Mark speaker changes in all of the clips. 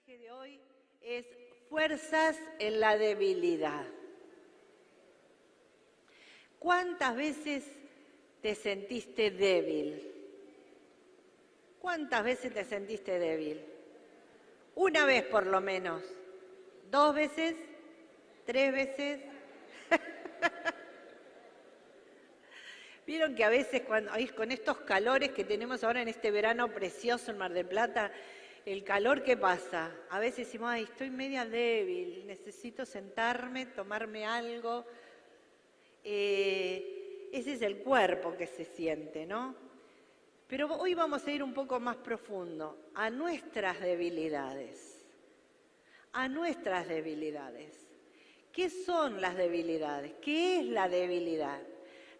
Speaker 1: mensaje de hoy es fuerzas en la debilidad. ¿Cuántas veces te sentiste débil? ¿Cuántas veces te sentiste débil? Una vez por lo menos. ¿2 veces? ¿3 veces? Vieron que a veces con estos calores que tenemos ahora en este verano precioso en Mar del Plata, el calor que pasa, a veces decimos, ay, estoy media débil, necesito sentarme, tomarme algo. Ese es el cuerpo que se siente, ¿no? Pero hoy vamos a ir un poco más profundo, a nuestras debilidades. A nuestras debilidades. ¿Qué son las debilidades? ¿Qué es la debilidad?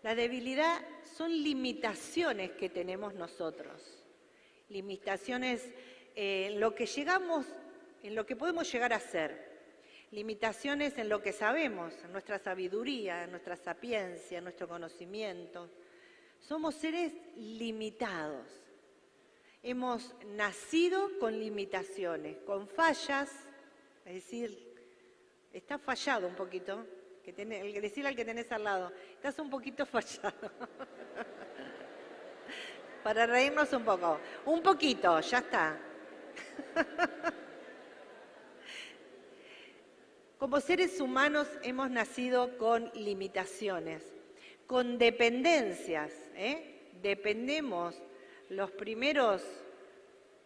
Speaker 1: La debilidad son limitaciones que tenemos nosotros. Limitaciones en lo que llegamos, en lo que podemos llegar a ser. Limitaciones en lo que sabemos, en nuestra sabiduría, en nuestra sapiencia, en nuestro conocimiento. Somos seres limitados. Hemos nacido con limitaciones, con fallas, es decir, está fallado un poquito, decirle al que tenés al lado, estás un poquito fallado. Para reírnos un poco. Un poquito, ya está. Como seres humanos hemos nacido con limitaciones, con dependencias. Dependemos los primeros,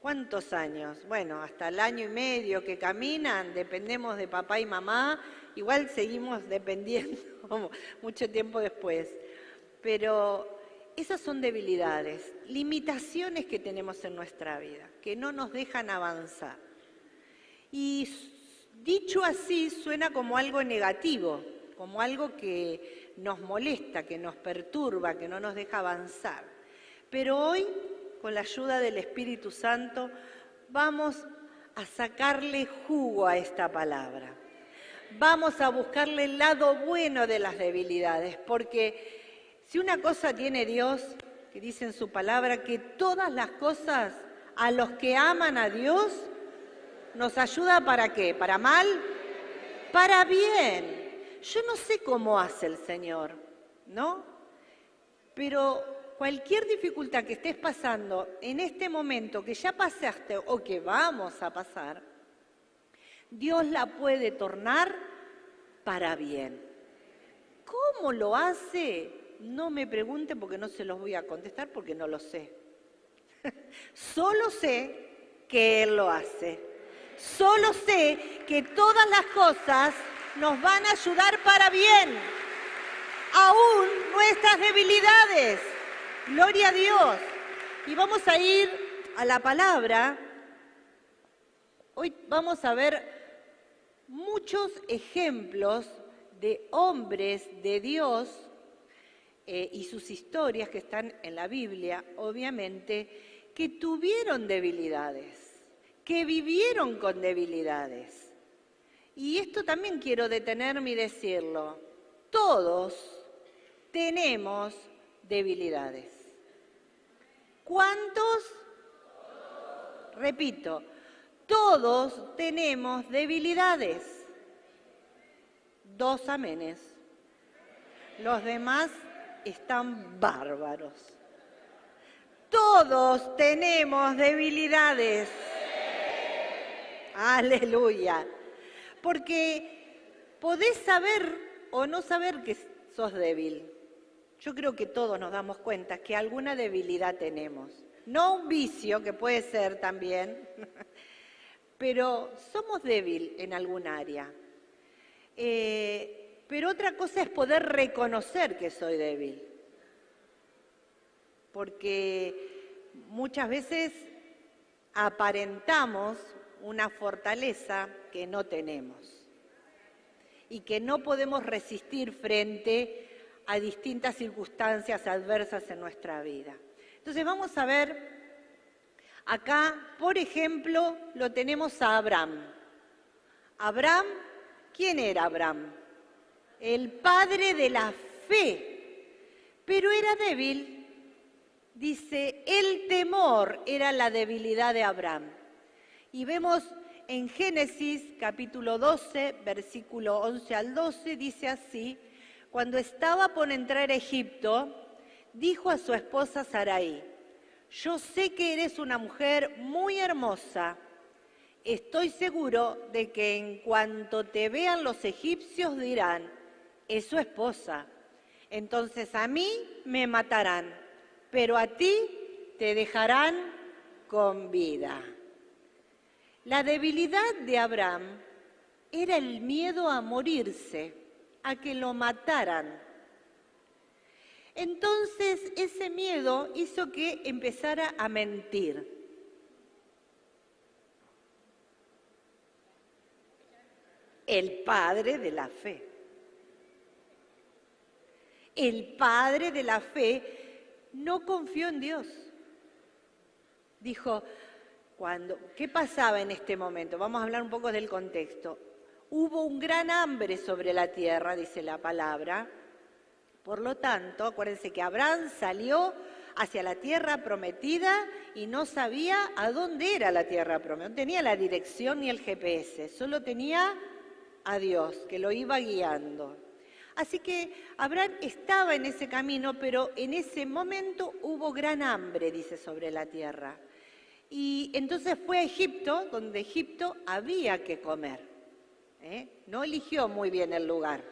Speaker 1: ¿cuántos años? Bueno, hasta el año y medio que caminan, dependemos de papá y mamá, igual seguimos dependiendo mucho tiempo después. Pero esas son debilidades, limitaciones que tenemos en nuestra vida, que no nos dejan avanzar. Y dicho así, suena como algo negativo, como algo que nos molesta, que nos perturba, que no nos deja avanzar. Pero hoy, con la ayuda del Espíritu Santo, vamos a sacarle jugo a esta palabra. Vamos a buscarle el lado bueno de las debilidades, porque si una cosa tiene Dios, que dice en su palabra, que todas las cosas a los que aman a Dios, ¿nos ayuda para qué? ¿Para mal? Para bien. Yo no sé cómo hace el Señor, ¿no? Pero cualquier dificultad que estés pasando en este momento, que ya pasaste o que vamos a pasar, Dios la puede tornar para bien. ¿Cómo lo hace? No me pregunten porque no se los voy a contestar porque no lo sé. Solo sé que Él lo hace. Solo sé que todas las cosas nos van a ayudar para bien, aún nuestras debilidades. Gloria a Dios. Y vamos a ir a la palabra. Hoy vamos a ver muchos ejemplos de hombres de Dios y sus historias que están en la Biblia, obviamente, que tuvieron debilidades, que vivieron con debilidades. Y esto también quiero detenerme y decirlo. Todos tenemos debilidades. ¿Cuántos? Repito, todos tenemos debilidades. 2 amenes. Los demás están bárbaros. Todos tenemos debilidades. Aleluya. Porque podés saber o no saber que sos débil. Yo creo que todos nos damos cuenta que alguna debilidad tenemos. No un vicio, que puede ser también, pero somos débiles en algún área. Pero otra cosa es poder reconocer que soy débil. Porque muchas veces aparentamos una fortaleza que no tenemos y que no podemos resistir frente a distintas circunstancias adversas en nuestra vida. Entonces vamos a ver, acá, por ejemplo, lo tenemos a Abraham. Abraham, ¿quién era Abraham? El padre de la fe, pero era débil. Dice, el temor era la debilidad de Abraham. Y vemos en Génesis capítulo 12, versículo 11 al 12, dice así: cuando estaba por entrar a Egipto, dijo a su esposa Sarai: yo sé que eres una mujer muy hermosa. Estoy seguro de que en cuanto te vean los egipcios dirán, es su esposa. Entonces a mí me matarán, pero a ti te dejarán con vida. La debilidad de Abraham era el miedo a morirse, a que lo mataran. Entonces ese miedo hizo que empezara a mentir. El padre de la fe. El padre de la fe no confió en Dios. Dijo, ¿qué pasaba en este momento? Vamos a hablar un poco del contexto. Hubo un gran hambre sobre la tierra, dice la palabra. Por lo tanto, acuérdense que Abraham salió hacia la tierra prometida y no sabía a dónde era la tierra prometida. No tenía la dirección ni el GPS, solo tenía a Dios, que lo iba guiando. Así que Abraham estaba en ese camino, pero en ese momento hubo gran hambre, dice, sobre la tierra. Y entonces fue a Egipto, donde Egipto había que comer. No eligió muy bien el lugar.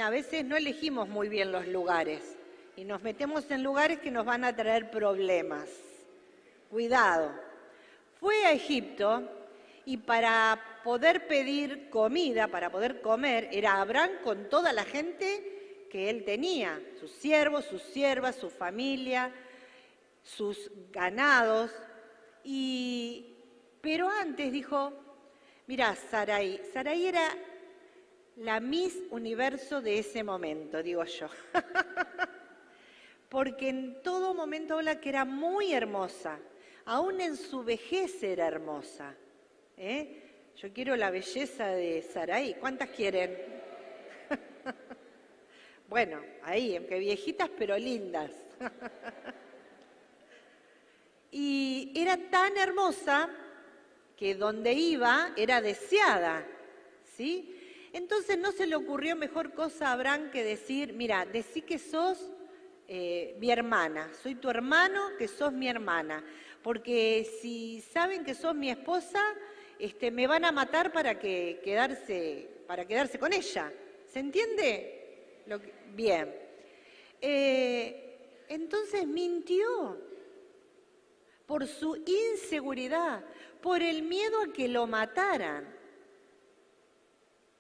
Speaker 1: A veces no elegimos muy bien los lugares y nos metemos en lugares que nos van a traer problemas. Cuidado. Fue a Egipto y para poder pedir comida, para poder comer, era Abraham con toda la gente que él tenía, sus siervos, sus siervas, su familia, sus ganados. Pero antes dijo, mirá, Sarai era la Miss Universo de ese momento, digo yo. Porque en todo momento habla que era muy hermosa, aún en su vejez era hermosa. Yo quiero la belleza de Sarai. ¿Cuántas quieren? Bueno, ahí, aunque viejitas pero lindas. Y era tan hermosa que donde iba era deseada, ¿sí? Entonces no se le ocurrió mejor cosa a Abraham que decir, mira, decí que sos mi hermana, soy tu hermano, que sos mi hermana, porque si saben que sos mi esposa, me van a matar para quedarse con ella. ¿Se entiende? Bien. Entonces mintió por su inseguridad, por el miedo a que lo mataran.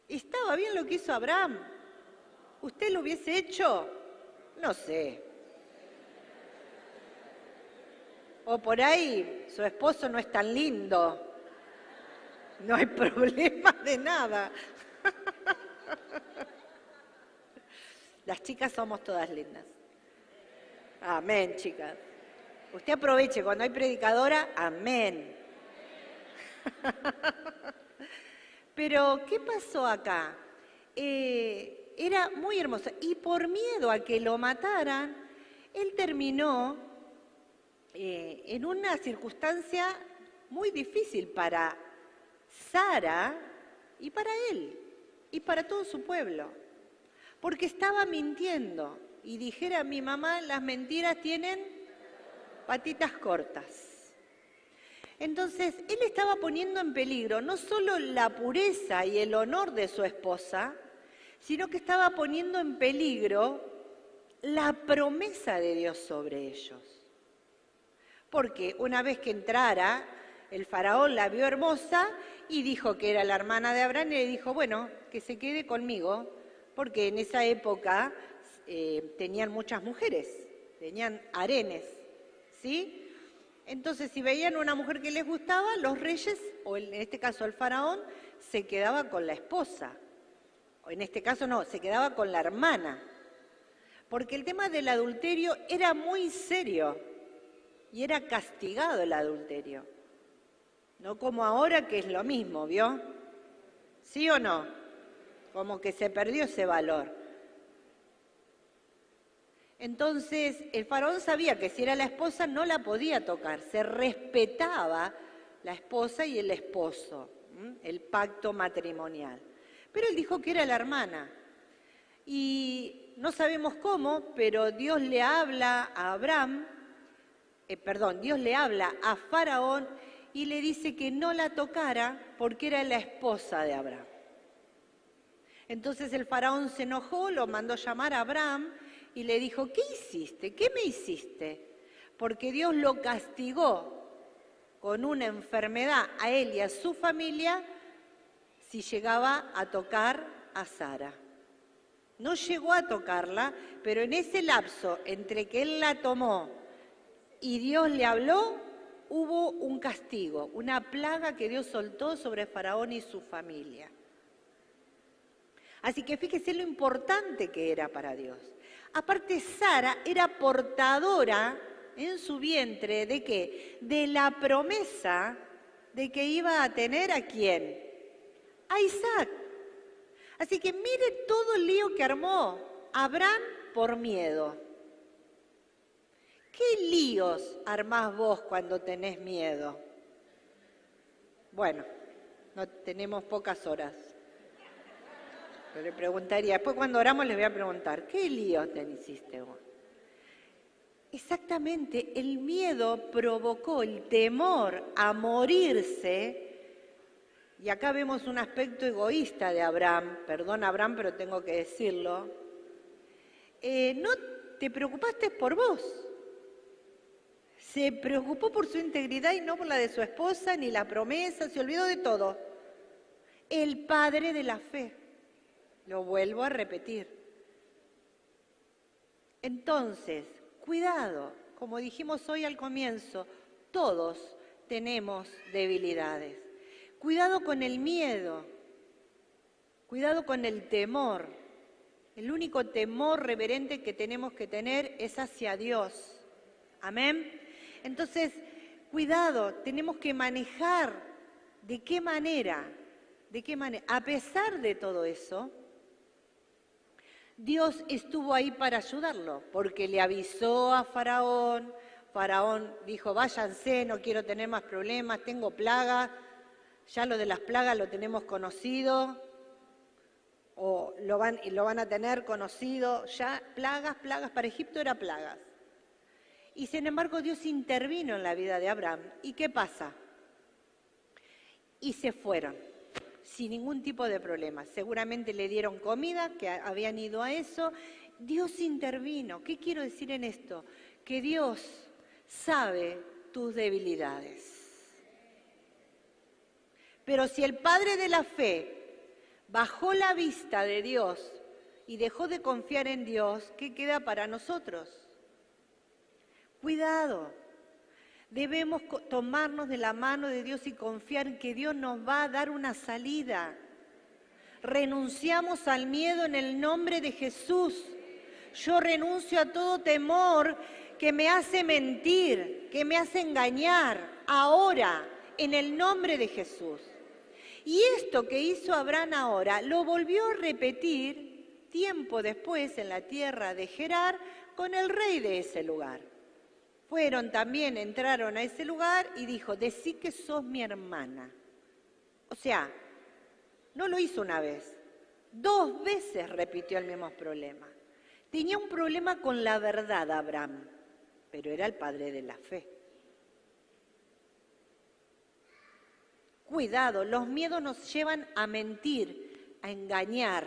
Speaker 1: ¿Estaba bien lo que hizo Abraham? ¿Usted lo hubiese hecho? No sé. O por ahí su esposo no es tan lindo. No hay problema de nada. Las chicas somos todas lindas. Amén, chicas. Usted aproveche, cuando hay predicadora, amén. Pero, ¿qué pasó acá? Era muy hermosa. Y por miedo a que lo mataran, él terminó en una circunstancia muy difícil para Sara y para él y para todo su pueblo, porque estaba mintiendo y dijera mi mamá, las mentiras tienen patitas cortas. Entonces él estaba poniendo en peligro no solo la pureza y el honor de su esposa, sino que estaba poniendo en peligro la promesa de Dios sobre ellos. Porque una vez que entrara, el faraón la vio hermosa y dijo que era la hermana de Abraham y le dijo, bueno, que se quede conmigo, porque en esa época tenían muchas mujeres, tenían harenes, ¿sí? Entonces, si veían una mujer que les gustaba, los reyes, o en este caso el faraón, se quedaba con la esposa. O en este caso no, se quedaba con la hermana. Porque el tema del adulterio era muy serio y era castigado el adulterio. No como ahora que es lo mismo, ¿vio? ¿Sí o no? Como que se perdió ese valor. Entonces, el faraón sabía que si era la esposa no la podía tocar, se respetaba la esposa y el esposo, el pacto matrimonial. Pero él dijo que era la hermana. Y no sabemos cómo, pero Dios le habla a Dios le habla a Faraón y le dice que no la tocara porque era la esposa de Abraham. Entonces el faraón se enojó, lo mandó llamar a Abraham y le dijo, ¿qué hiciste? ¿Qué me hiciste? Porque Dios lo castigó con una enfermedad a él y a su familia si llegaba a tocar a Sara. No llegó a tocarla, pero en ese lapso entre que él la tomó y Dios le habló, hubo un castigo, una plaga que Dios soltó sobre Faraón y su familia. Así que fíjese lo importante que era para Dios. Aparte, Sara era portadora en su vientre ¿de qué? De la promesa de que iba a tener ¿a quién? A Isaac. Así que mire todo el lío que armó Abraham por miedo. ¿Qué líos armás vos cuando tenés miedo? Bueno, no tenemos pocas horas. Pero le preguntaría, después cuando oramos les voy a preguntar, ¿qué líos te hiciste vos? Exactamente, el miedo provocó el temor a morirse, y acá vemos un aspecto egoísta de Abraham, perdón Abraham, pero tengo que decirlo, no te preocupaste por vos, se preocupó por su integridad y no por la de su esposa, ni la promesa, se olvidó de todo. El padre de la fe, lo vuelvo a repetir. Entonces, cuidado, como dijimos hoy al comienzo, todos tenemos debilidades. Cuidado con el miedo, cuidado con el temor. El único temor reverente que tenemos que tener es hacia Dios. Amén. Entonces, cuidado, tenemos que manejar de qué manera, a pesar de todo eso, Dios estuvo ahí para ayudarlo, porque le avisó a Faraón, Faraón dijo, váyanse, no quiero tener más problemas, tengo plagas, ya lo de las plagas lo tenemos conocido, o lo van a tener conocido, ya plagas, para Egipto era plagas. Y sin embargo Dios intervino en la vida de Abraham. ¿Y qué pasa? Y se fueron, sin ningún tipo de problema. Seguramente le dieron comida, que habían ido a eso. Dios intervino. ¿Qué quiero decir en esto? Que Dios sabe tus debilidades. Pero si el padre de la fe bajó la vista de Dios y dejó de confiar en Dios, ¿qué queda para nosotros? Cuidado, debemos tomarnos de la mano de Dios y confiar en que Dios nos va a dar una salida. Renunciamos al miedo en el nombre de Jesús. Yo renuncio a todo temor que me hace mentir, que me hace engañar, ahora, en el nombre de Jesús. Y esto que hizo Abraham ahora, lo volvió a repetir tiempo después en la tierra de Gerar con el rey de ese lugar. Entraron a ese lugar y dijo, decí que sos mi hermana. O sea, no lo hizo una vez, 2 veces repitió el mismo problema. Tenía un problema con la verdad Abraham, pero era el padre de la fe. Cuidado, los miedos nos llevan a mentir, a engañar,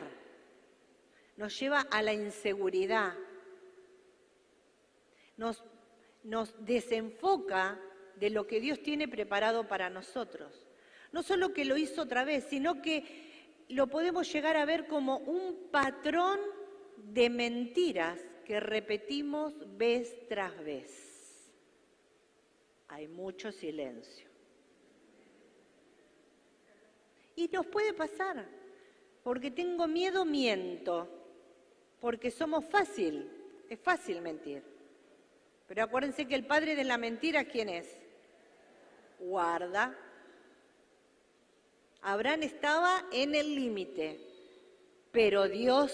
Speaker 1: nos lleva a la inseguridad, nos desenfoca de lo que Dios tiene preparado para nosotros. No solo que lo hizo otra vez, sino que lo podemos llegar a ver como un patrón de mentiras que repetimos vez tras vez. Hay mucho silencio. Y nos puede pasar, porque tengo miedo, miento, porque somos es fácil mentir. Pero acuérdense que el padre de la mentira, ¿quién es? Guarda. Abraham estaba en el límite, pero Dios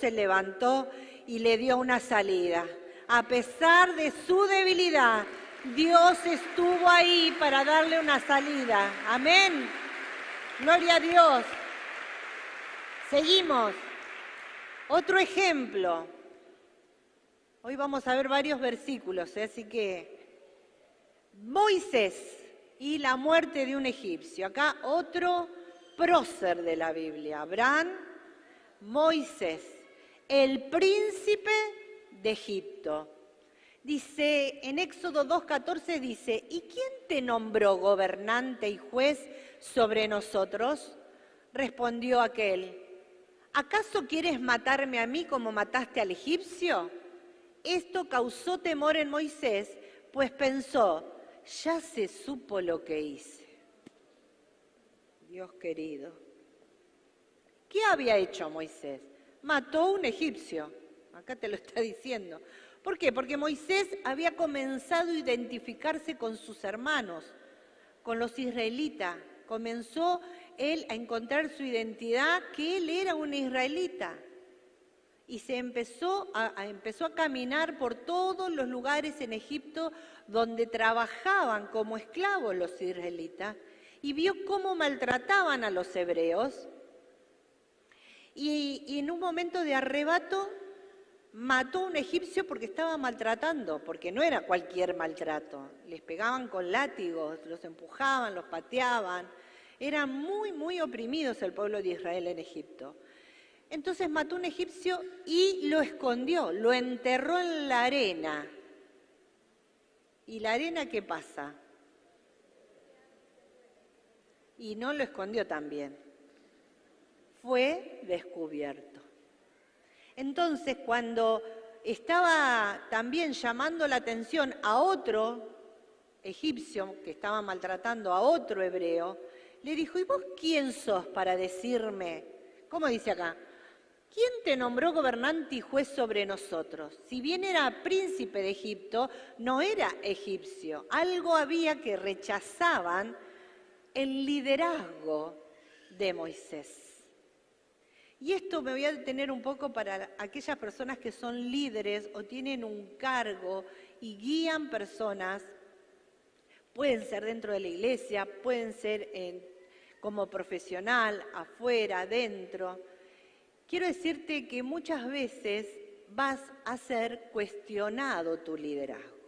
Speaker 1: se levantó y le dio una salida. A pesar de su debilidad, Dios estuvo ahí para darle una salida. Amén. Gloria a Dios. Seguimos. Otro ejemplo. Hoy vamos a ver varios versículos, así que Moisés y la muerte de un egipcio. Acá otro prócer de la Biblia. Abraham, Moisés, el príncipe de Egipto. Dice, en Éxodo 2:14 dice, ¿y quién te nombró gobernante y juez sobre nosotros? Respondió aquel, ¿acaso quieres matarme a mí como mataste al egipcio? Esto causó temor en Moisés, pues pensó, ya se supo lo que hice. Dios querido. ¿Qué había hecho Moisés? Mató a un egipcio. Acá te lo está diciendo. ¿Por qué? Porque Moisés había comenzado a identificarse con sus hermanos, con los israelitas. Comenzó él a encontrar su identidad, que él era un israelita. Y se empezó a caminar por todos los lugares en Egipto donde trabajaban como esclavos los israelitas y vio cómo maltrataban a los hebreos. Y en un momento de arrebato mató a un egipcio porque estaba maltratando, porque no era cualquier maltrato. Les pegaban con látigos, los empujaban, los pateaban. Eran muy, muy oprimidos el pueblo de Israel en Egipto. Entonces mató a un egipcio y lo escondió, lo enterró en la arena. ¿Y la arena qué pasa? Y no lo escondió también. Fue descubierto. Entonces, cuando estaba también llamando la atención a otro egipcio que estaba maltratando a otro hebreo, le dijo, ¿y vos quién sos para decirme? ¿Cómo dice acá? ¿Quién te nombró gobernante y juez sobre nosotros? Si bien era príncipe de Egipto, no era egipcio. Algo había que rechazaban el liderazgo de Moisés. Y esto me voy a detener un poco para aquellas personas que son líderes o tienen un cargo y guían personas, pueden ser dentro de la iglesia, pueden ser como profesional, afuera, adentro. Quiero decirte que muchas veces vas a ser cuestionado tu liderazgo.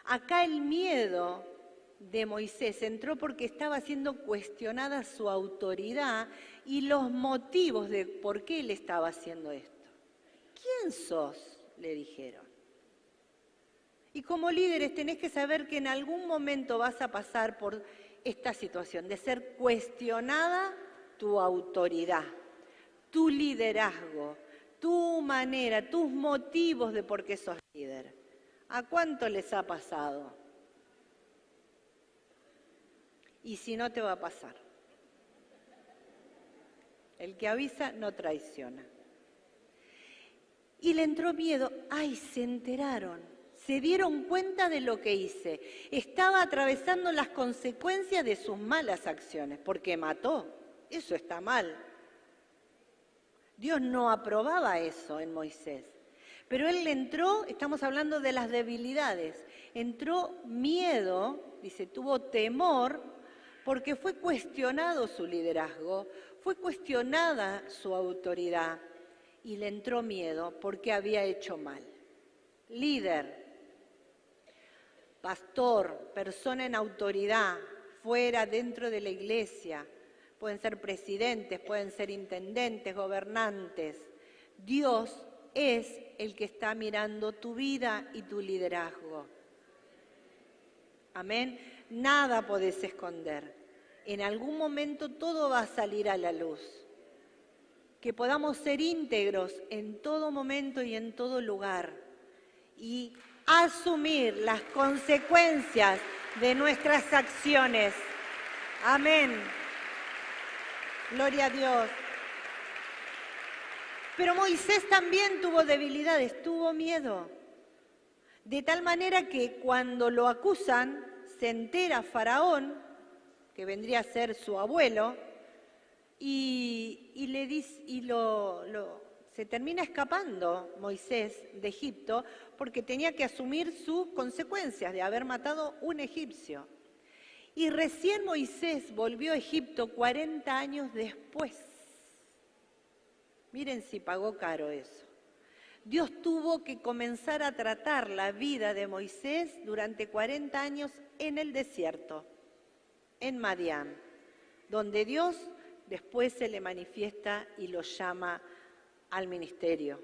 Speaker 1: Acá el miedo de Moisés entró porque estaba siendo cuestionada su autoridad y los motivos de por qué él estaba haciendo esto. ¿Quién sos?, le dijeron. Y como líderes tenés que saber que en algún momento vas a pasar por esta situación de ser cuestionada tu autoridad, tu liderazgo, tu manera, tus motivos de por qué sos líder. ¿A cuánto les ha pasado? Y si no, te va a pasar. El que avisa no traiciona. Y le entró miedo. ¡Ay, se enteraron! Se dieron cuenta de lo que hice. Estaba atravesando las consecuencias de sus malas acciones, porque mató. Eso está mal. Dios no aprobaba eso en Moisés. Pero él le entró, estamos hablando de las debilidades, entró miedo, dice, tuvo temor, porque fue cuestionado su liderazgo, fue cuestionada su autoridad y le entró miedo porque había hecho mal. Líder, pastor, persona en autoridad, fuera, dentro de la iglesia, pueden ser presidentes, pueden ser intendentes, gobernantes. Dios es el que está mirando tu vida y tu liderazgo. Amén. Nada podés esconder. En algún momento todo va a salir a la luz. Que podamos ser íntegros en todo momento y en todo lugar. Y asumir las consecuencias de nuestras acciones. Amén. Gloria a Dios. Pero Moisés también tuvo debilidades, tuvo miedo. De tal manera que cuando lo acusan, se entera Faraón, que vendría a ser su abuelo, y le dice, se termina escapando Moisés de Egipto porque tenía que asumir sus consecuencias de haber matado un egipcio. Y recién Moisés volvió a Egipto 40 años después. Miren si pagó caro eso. Dios tuvo que comenzar a tratar la vida de Moisés durante 40 años en el desierto, en Madián, donde Dios después se le manifiesta y lo llama al ministerio.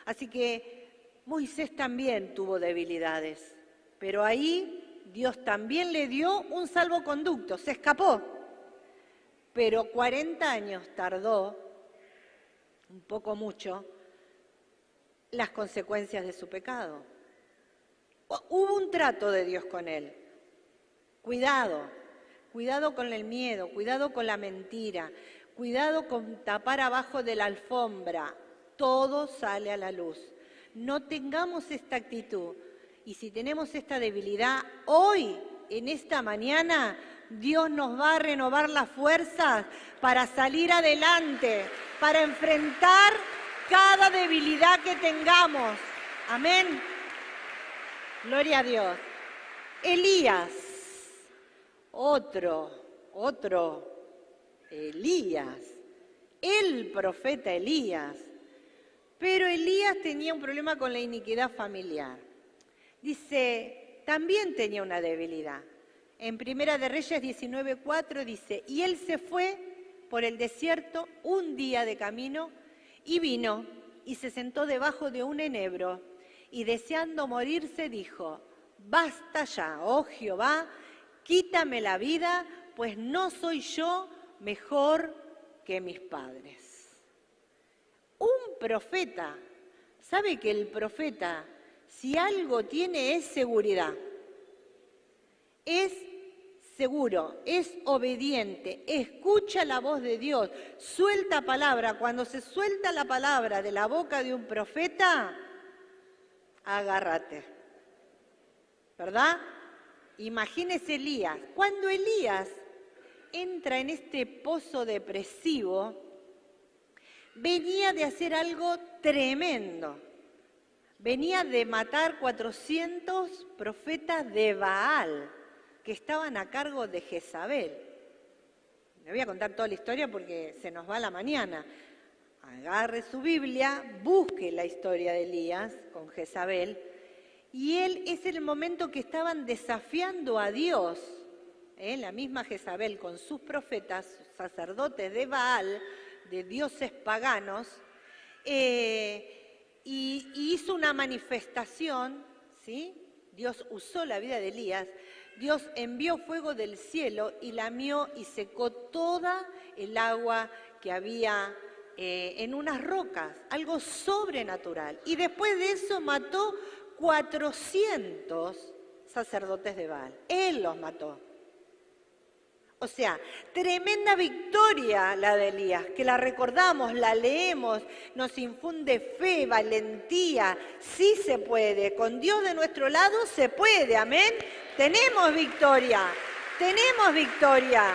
Speaker 1: Así que Moisés también tuvo debilidades, pero ahí Dios también le dio un salvoconducto, se escapó. Pero 40 años tardó, un poco mucho, las consecuencias de su pecado. Hubo un trato de Dios con él. Cuidado con el miedo, cuidado con la mentira, cuidado con tapar abajo de la alfombra. Todo sale a la luz. No tengamos esta actitud. Y si tenemos esta debilidad, hoy, en esta mañana, Dios nos va a renovar las fuerzas para salir adelante, para enfrentar cada debilidad que tengamos. Amén. Gloria a Dios. Elías, otro Elías, el profeta Elías. Pero Elías tenía un problema con la iniquidad familiar. Dice, también tenía una debilidad. En Primera de Reyes 19:4 dice, y él se fue por el desierto un día de camino y vino y se sentó debajo de un enebro y deseando morirse dijo, basta ya, oh Jehová, quítame la vida, pues no soy yo mejor que mis padres. Un profeta, ¿sabe que el profeta, si algo tiene es seguridad? Es seguro, es obediente, escucha la voz de Dios, suelta palabra. Cuando se suelta la palabra de la boca de un profeta, agárrate, ¿verdad? Imagínese Elías. Cuando Elías entra en este pozo depresivo, venía de hacer algo tremendo. Venía de matar 400 profetas de Baal, que estaban a cargo de Jezabel. Le voy a contar toda la historia porque se nos va la mañana. Agarre su Biblia, busque la historia de Elías con Jezabel, y él es el momento que estaban desafiando a Dios, la misma Jezabel con sus profetas, sacerdotes de Baal, de dioses paganos, y hizo una manifestación, ¿sí? Dios usó la vida de Elías. Dios envió fuego del cielo y lamió y secó toda el agua que había en unas rocas, algo sobrenatural. Y después de eso mató 400 sacerdotes de Baal. Él los mató. O sea, tremenda victoria la de Elías, que la recordamos, la leemos, nos infunde fe, valentía. Sí se puede, con Dios de nuestro lado se puede, amén. Tenemos victoria, tenemos victoria.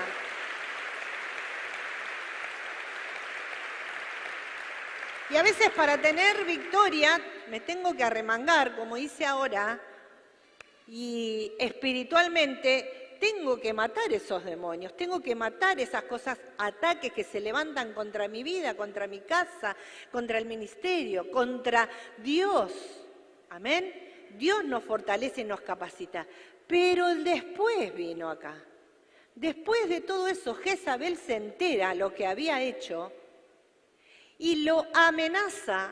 Speaker 1: Y a veces para tener victoria me tengo que arremangar, como hice ahora, y espiritualmente tengo que matar esos demonios, tengo que matar esas cosas, ataques que se levantan contra mi vida, contra mi casa, contra el ministerio, contra Dios. Amén. Dios nos fortalece y nos capacita. Pero el después vino acá. Después de todo eso, Jezabel se entera lo que había hecho y lo amenaza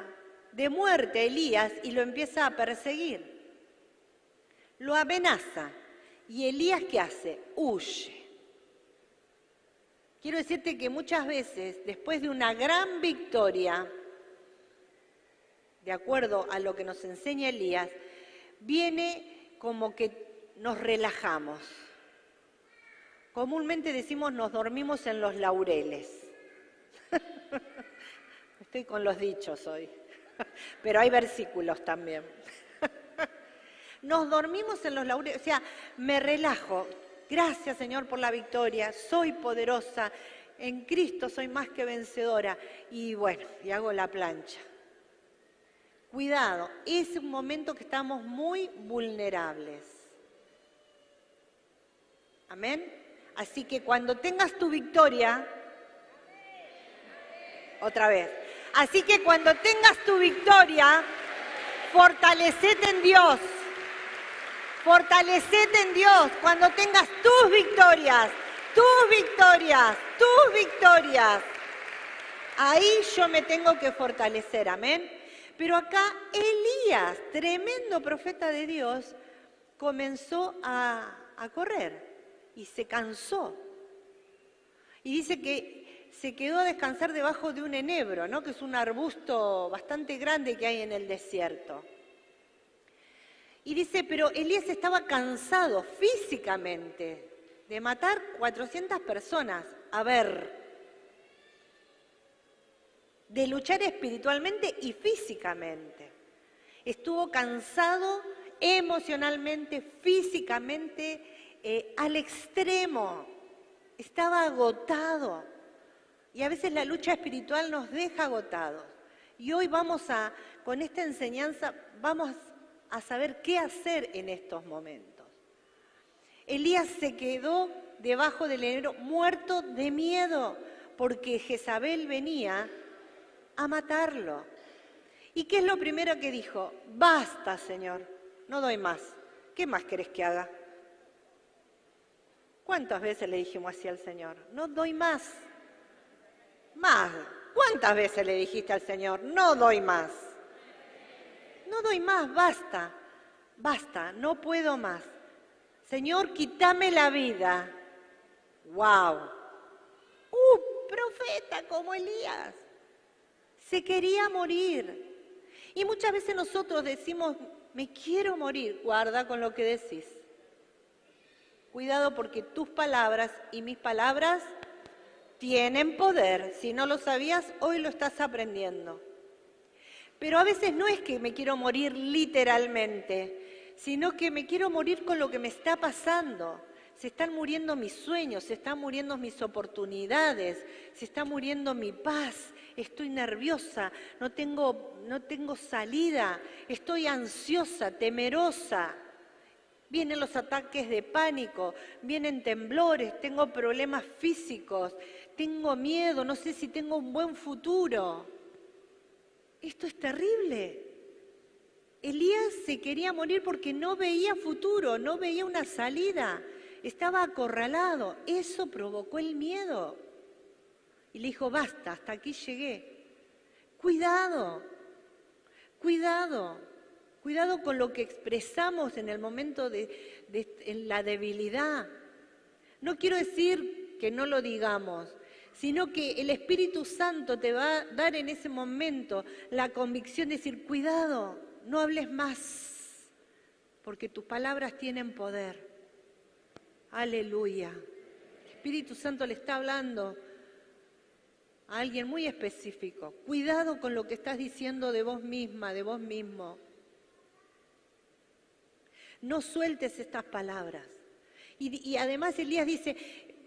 Speaker 1: de muerte a Elías y lo empieza a perseguir. Lo amenaza. ¿Y Elías qué hace? Huye. Quiero decirte que muchas veces, después de una gran victoria, de acuerdo a lo que nos enseña Elías, viene como que nos relajamos. Comúnmente decimos nos dormimos en los laureles. Estoy con los dichos hoy, pero hay versículos también. Nos dormimos en los laureles, o sea, me relajo. Gracias, Señor, por la victoria. Soy poderosa. En Cristo soy más que vencedora. Y bueno, y hago la plancha. Cuidado, es un momento que estamos muy vulnerables. Amén. Así que cuando tengas tu victoria, otra vez, así que cuando tengas tu victoria, fortalecete en Dios. Fortalecete en Dios cuando tengas tus victorias, tus victorias, tus victorias. Ahí yo me tengo que fortalecer, amén. Pero acá Elías, tremendo profeta de Dios, comenzó a correr y se cansó. Y dice que se quedó a descansar debajo de un enebro, ¿no? Que es un arbusto bastante grande que hay en el desierto. Y dice, pero Elías estaba cansado físicamente de matar 400 personas. A ver, de luchar espiritualmente y físicamente. Estuvo cansado emocionalmente, físicamente, al extremo. Estaba agotado. Y a veces la lucha espiritual nos deja agotados. Y hoy con esta enseñanza, vamos a saber qué hacer en estos momentos. Elías se quedó debajo del enebro muerto de miedo porque Jezabel venía a matarlo. ¿Y qué es lo primero que dijo? Basta, Señor, no doy más. ¿Qué más querés que haga? ¿Cuántas veces le dijimos así al Señor? No doy más. Más. ¿Cuántas veces le dijiste al Señor? No doy más. No doy más, basta, basta, no puedo más. Señor, quítame la vida. ¡Wow! Profeta como Elías. Se quería morir. Y muchas veces nosotros decimos, me quiero morir. Guarda con lo que decís. Cuidado porque tus palabras y mis palabras tienen poder. Si no lo sabías, hoy lo estás aprendiendo. Pero a veces no es que me quiero morir literalmente, sino que me quiero morir con lo que me está pasando. Se están muriendo mis sueños, se están muriendo mis oportunidades, se está muriendo mi paz, estoy nerviosa, no tengo salida, estoy ansiosa, temerosa. Vienen los ataques de pánico, vienen temblores, tengo problemas físicos, tengo miedo, no sé si tengo un buen futuro. Esto es terrible. Elías se quería morir porque no veía futuro, no veía una salida. Estaba acorralado. Eso provocó el miedo. Y le dijo, basta, hasta aquí llegué. Cuidado, cuidado, cuidado con lo que expresamos en el momento en la debilidad. No quiero decir que no lo digamos, sino que el Espíritu Santo te va a dar en ese momento la convicción de decir, cuidado, no hables más, porque tus palabras tienen poder. Aleluya. El Espíritu Santo le está hablando a alguien muy específico. Cuidado con lo que estás diciendo de vos misma, de vos mismo. No sueltes estas palabras. Y además Elías dice,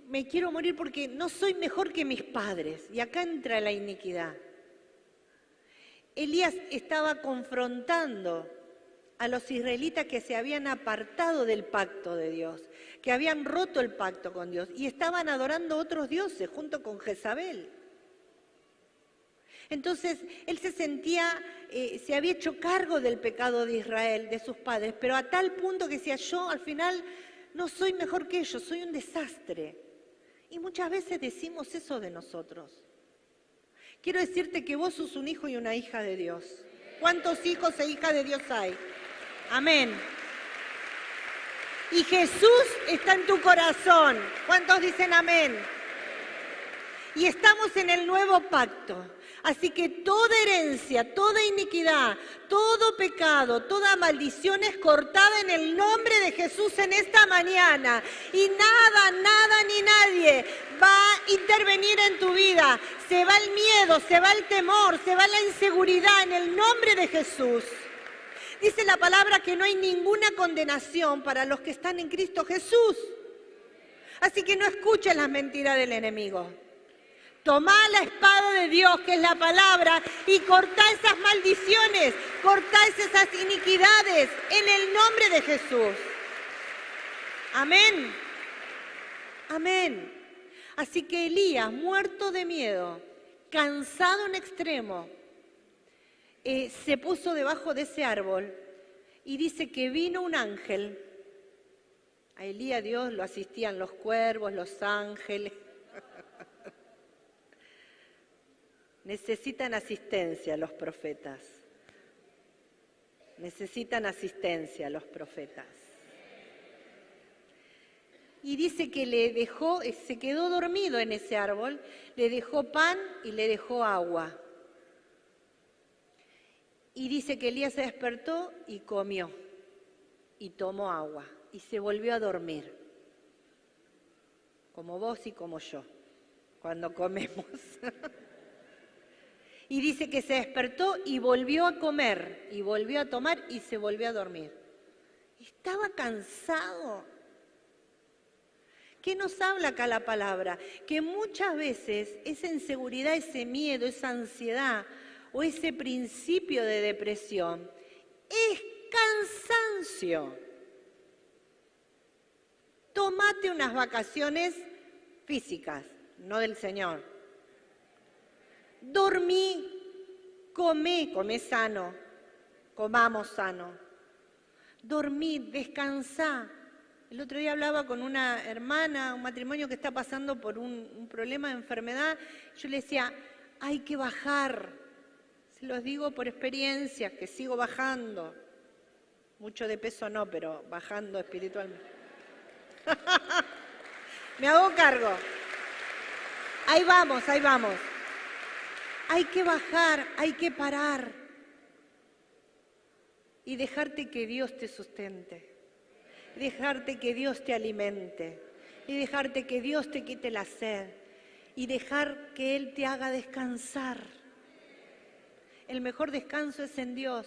Speaker 1: me quiero morir porque no soy mejor que mis padres. Y acá entra la iniquidad. Elías estaba confrontando a los israelitas que se habían apartado del pacto de Dios, que habían roto el pacto con Dios y estaban adorando otros dioses junto con Jezabel. Entonces, él se sentía, se había hecho cargo del pecado de Israel, de sus padres, pero a tal punto que decía, yo al final no soy mejor que ellos, soy un desastre. Y muchas veces decimos eso de nosotros. Quiero decirte que vos sos un hijo y una hija de Dios. ¿Cuántos hijos e hijas de Dios hay? Amén. Y Jesús está en tu corazón. ¿Cuántos dicen amén? Y estamos en el nuevo pacto. Así que toda herencia, toda iniquidad, todo pecado, toda maldición es cortada en el nombre de Jesús en esta mañana. Y nada ni nadie va a intervenir en tu vida. Se va el miedo, se va el temor, se va la inseguridad en el nombre de Jesús. Dice la palabra que no hay ninguna condenación para los que están en Cristo Jesús. Así que no escuches las mentiras del enemigo. Tomá la espada de Dios, que es la palabra, y cortá esas maldiciones, cortá esas iniquidades, en el nombre de Jesús. Amén. Amén. Así que Elías, muerto de miedo, cansado en extremo, se puso debajo de ese árbol y dice que vino un ángel. A Elías Dios lo asistían los cuervos, los ángeles. Necesitan asistencia los profetas. Necesitan asistencia los profetas. Y dice que le dejó, se quedó dormido en ese árbol, le dejó pan y le dejó agua. Y dice que Elías se despertó y comió y tomó agua y se volvió a dormir. Como vos y como yo, cuando comemos. Y dice que se despertó y volvió a comer y volvió a tomar y se volvió a dormir. Estaba cansado. ¿Qué nos habla acá la palabra? Que muchas veces esa inseguridad, ese miedo, esa ansiedad o ese principio de depresión es cansancio. Tómate unas vacaciones físicas, no del Señor. Dormí, comé sano, comamos sano. Dormí, descansá. El otro día hablaba con una hermana, un matrimonio que está pasando por un problema de enfermedad. Yo le decía, hay que bajar. Se los digo por experiencia, que sigo bajando. Mucho de peso no, pero bajando espiritualmente. Me hago cargo. Ahí vamos, ahí vamos. Hay que bajar, hay que parar. Y dejarte que Dios te sustente. Dejarte que Dios te alimente. Y dejarte que Dios te quite la sed. Y dejar que Él te haga descansar. El mejor descanso es en Dios.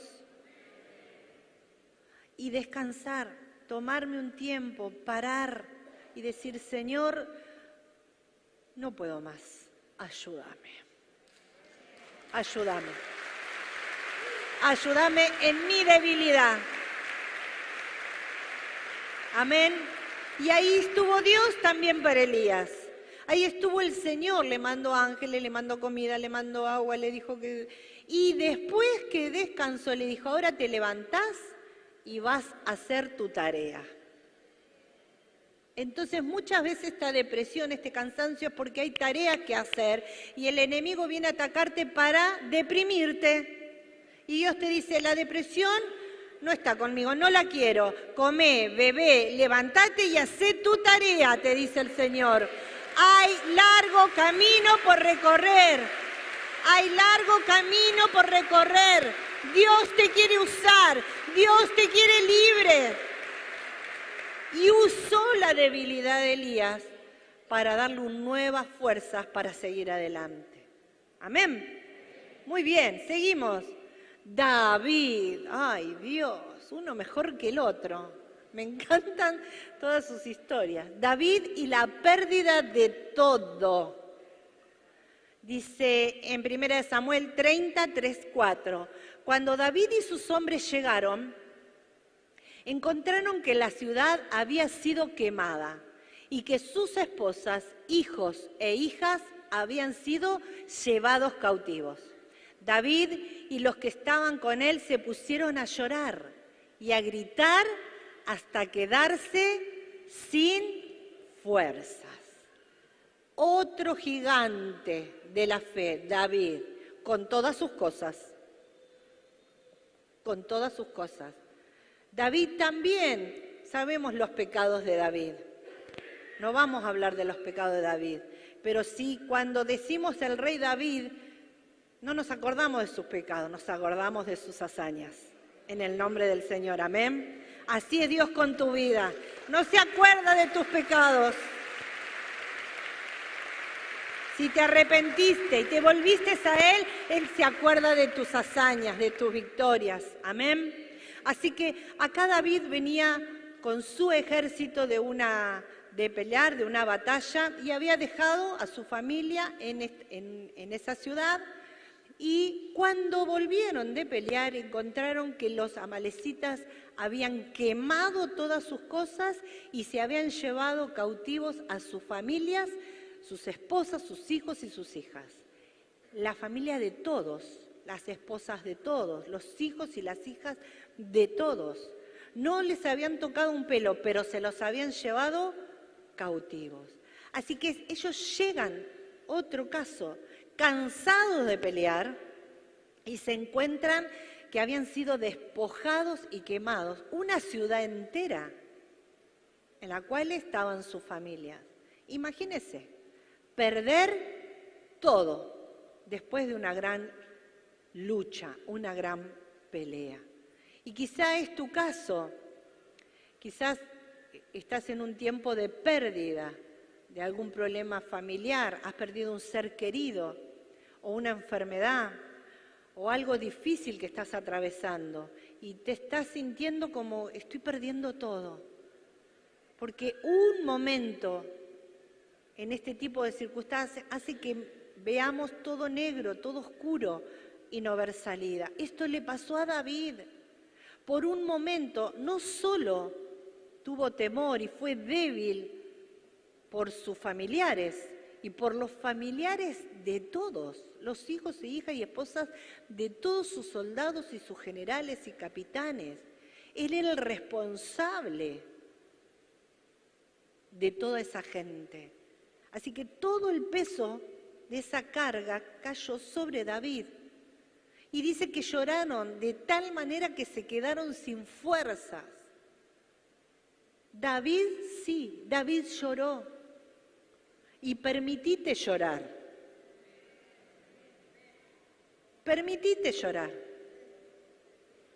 Speaker 1: Y descansar, tomarme un tiempo, parar y decir, Señor, no puedo más, ayúdame. Ayúdame. Ayúdame en mi debilidad. Amén. Y ahí estuvo Dios también para Elías. Ahí estuvo el Señor, le mandó ángeles, le mandó comida, le mandó agua, le dijo que... Y después que descansó, le dijo, ahora te levantás y vas a hacer tu tarea. Entonces muchas veces esta depresión, este cansancio es porque hay tareas que hacer y el enemigo viene a atacarte para deprimirte. Y Dios te dice, la depresión no está conmigo, no la quiero. Comé, bebé, levantate y hacé tu tarea, te dice el Señor. Hay largo camino por recorrer. Hay largo camino por recorrer. Dios te quiere usar. Dios te quiere libre. Y usó la debilidad de Elías para darle nuevas fuerzas para seguir adelante. Amén. Muy bien, seguimos. David, ay Dios, uno mejor que el otro. Me encantan todas sus historias. David y la pérdida de todo. Dice en 1 Samuel 30, 3, 4. Cuando David y sus hombres llegaron, encontraron que la ciudad había sido quemada y que sus esposas, hijos e hijas habían sido llevados cautivos. David y los que estaban con él se pusieron a llorar y a gritar hasta quedarse sin fuerzas. Otro gigante de la fe, David, con todas sus cosas. Con todas sus cosas. David también, sabemos los pecados de David. No vamos a hablar de los pecados de David, pero sí cuando decimos el rey David, no nos acordamos de sus pecados, nos acordamos de sus hazañas. En el nombre del Señor, amén. Así es Dios con tu vida. No se acuerda de tus pecados. Si te arrepentiste y te volviste a Él, Él se acuerda de tus hazañas, de tus victorias. Amén. Así que acá David venía con su ejército de de pelear, de una batalla, y había dejado a su familia en esa ciudad. Y cuando volvieron de pelear, encontraron que los amalecitas habían quemado todas sus cosas y se habían llevado cautivos a sus familias, sus esposas, sus hijos y sus hijas. La familia de todos, las esposas de todos, los hijos y las hijas de todos. No les habían tocado un pelo, pero se los habían llevado cautivos. Así que ellos llegan, otro caso, cansados de pelear, y se encuentran que habían sido despojados y quemados, una ciudad entera en la cual estaban sus familias. Imagínense, perder todo después de una gran lucha, una gran pelea. Y quizá es tu caso, quizás estás en un tiempo de pérdida de algún problema familiar, has perdido un ser querido o una enfermedad o algo difícil que estás atravesando y te estás sintiendo como estoy perdiendo todo. Porque un momento en este tipo de circunstancias hace que veamos todo negro, todo oscuro y no ver salida. Esto le pasó a David. Por un momento no solo tuvo temor y fue débil por sus familiares y por los familiares de todos, los hijos e hijas y esposas de todos sus soldados y sus generales y capitanes. Él era el responsable de toda esa gente. Así que todo el peso de esa carga cayó sobre David. Y dice que lloraron de tal manera que se quedaron sin fuerzas. David, sí, David lloró. Y permitite llorar. Permitite llorar.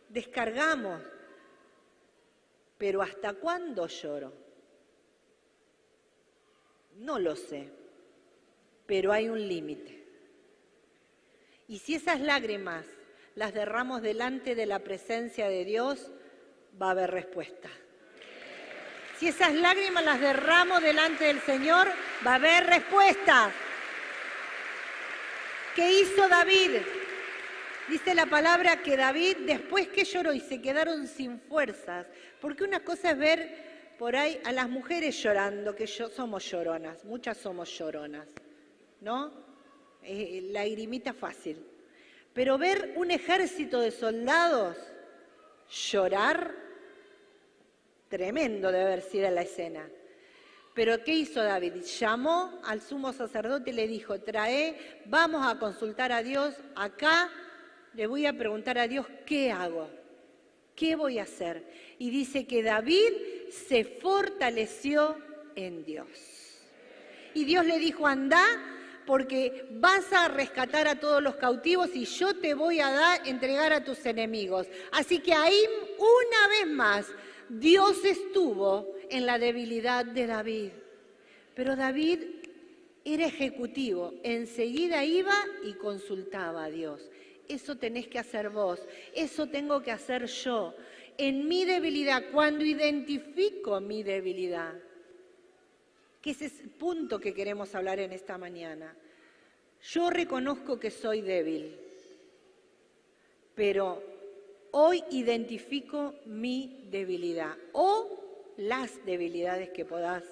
Speaker 1: Descargamos. Pero ¿hasta cuándo lloro? No lo sé. Pero hay un límite. Y si esas lágrimas las derramos delante de la presencia de Dios, va a haber respuesta. Si esas lágrimas las derramo delante del Señor, va a haber respuesta. ¿Qué hizo David? Dice la palabra que David, después que lloró y se quedaron sin fuerzas, porque una cosa es ver por ahí a las mujeres llorando, que somos lloronas, muchas somos lloronas, ¿no? Lagrimita fácil. Pero ver un ejército de soldados llorar, tremendo debe haber sido la escena. Pero ¿qué hizo David? Llamó al sumo sacerdote y le dijo, vamos a consultar a Dios, acá le voy a preguntar a Dios, ¿qué hago? ¿Qué voy a hacer? Y dice que David se fortaleció en Dios. Y Dios le dijo, anda, porque vas a rescatar a todos los cautivos y yo te voy a entregar a tus enemigos. Así que ahí, una vez más, Dios estuvo en la debilidad de David. Pero David era ejecutivo, enseguida iba y consultaba a Dios. Eso tenés que hacer vos, eso tengo que hacer yo. En mi debilidad, cuando identifico mi debilidad, que ese es el punto que queremos hablar en esta mañana. Yo reconozco que soy débil, pero hoy identifico mi debilidad o las debilidades que podás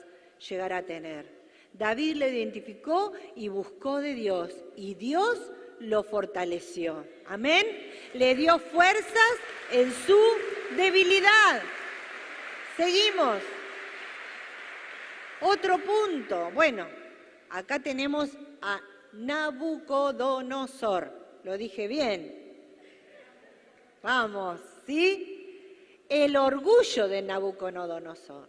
Speaker 1: llegar a tener. David lo identificó y buscó de Dios, y Dios lo fortaleció. Amén. Le dio fuerzas en su debilidad. Seguimos. Otro punto. Bueno, acá tenemos a Nabucodonosor. Lo dije bien. Vamos, ¿sí? El orgullo de Nabucodonosor.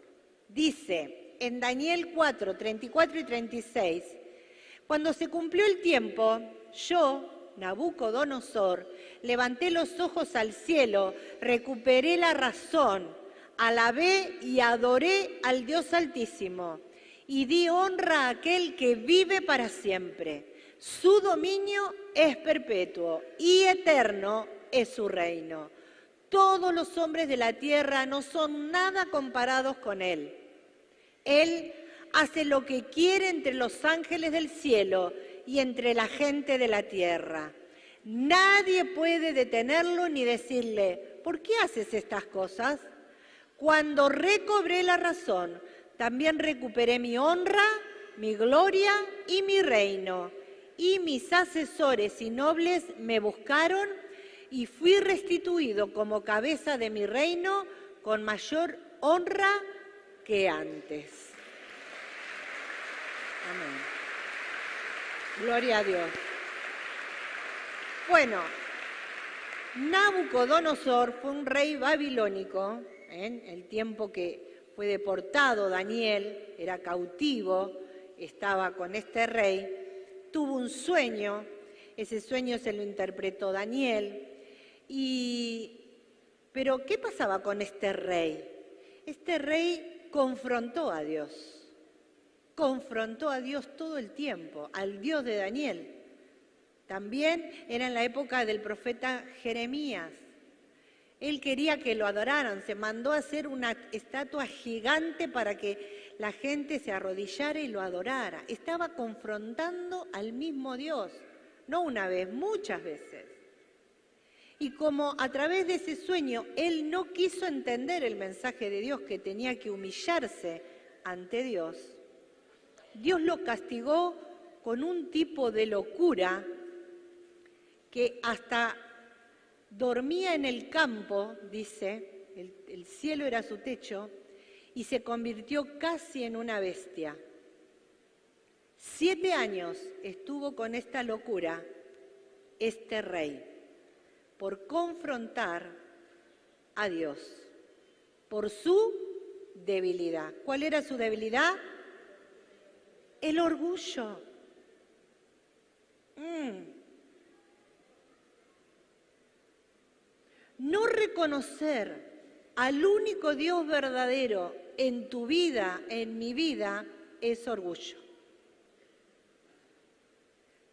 Speaker 1: Dice en Daniel 4, 34 y 36, cuando se cumplió el tiempo, yo, Nabucodonosor, levanté los ojos al cielo, recuperé la razón, alabé y adoré al Dios Altísimo y di honra a aquel que vive para siempre. Su dominio es perpetuo y eterno es su reino. Todos los hombres de la tierra no son nada comparados con él. Él hace lo que quiere entre los ángeles del cielo y entre la gente de la tierra. Nadie puede detenerlo ni decirle, ¿por qué haces estas cosas? Cuando recobré la razón, también recuperé mi honra, mi gloria y mi reino. Y mis asesores y nobles me buscaron y fui restituido como cabeza de mi reino con mayor honra que antes. Amén. Gloria a Dios. Bueno, Nabucodonosor fue un rey babilónico, en el tiempo que fue deportado Daniel, era cautivo, estaba con este rey. Tuvo un sueño, ese sueño se lo interpretó Daniel. Pero ¿qué pasaba con este rey? Este rey confrontó a Dios todo el tiempo, al Dios de Daniel. También era en la época del profeta Jeremías. Él quería que lo adoraran, se mandó a hacer una estatua gigante para que la gente se arrodillara y lo adorara. Estaba confrontando al mismo Dios, no una vez, muchas veces. Y como a través de ese sueño él no quiso entender el mensaje de Dios, que tenía que humillarse ante Dios, Dios lo castigó con un tipo de locura que hasta dormía en el campo, dice, el cielo era su techo, y se convirtió casi en una bestia. 7 años estuvo con esta locura este rey, por confrontar a Dios, por su debilidad. ¿Cuál era su debilidad? El orgullo. No reconocer al único Dios verdadero en tu vida, en mi vida, es orgullo.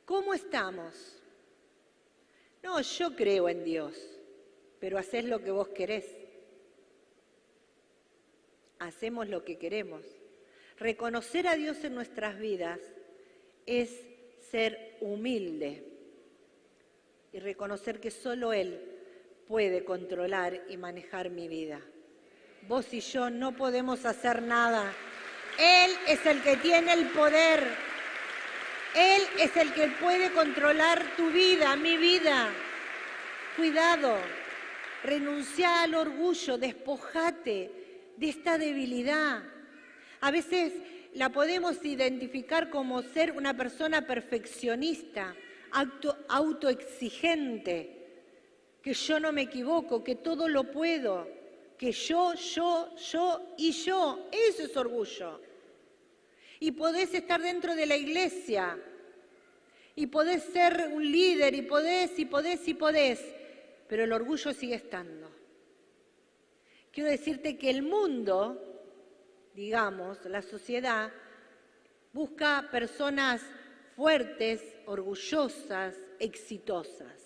Speaker 1: ¿Cómo estamos? No, yo creo en Dios, pero hacés lo que vos querés. Hacemos lo que queremos. Reconocer a Dios en nuestras vidas es ser humilde y reconocer que solo Él puede controlar y manejar mi vida. Vos y yo no podemos hacer nada. Él es el que tiene el poder. Él es el que puede controlar tu vida, mi vida. Cuidado, renuncia al orgullo, despojate de esta debilidad. A veces la podemos identificar como ser una persona perfeccionista, autoexigente, que yo no me equivoco, que todo lo puedo, que yo y yo. Eso es orgullo. Y podés estar dentro de la iglesia, y podés ser un líder, y podés, pero el orgullo sigue estando. Quiero decirte que el mundo, digamos, la sociedad, busca personas fuertes, orgullosas, exitosas.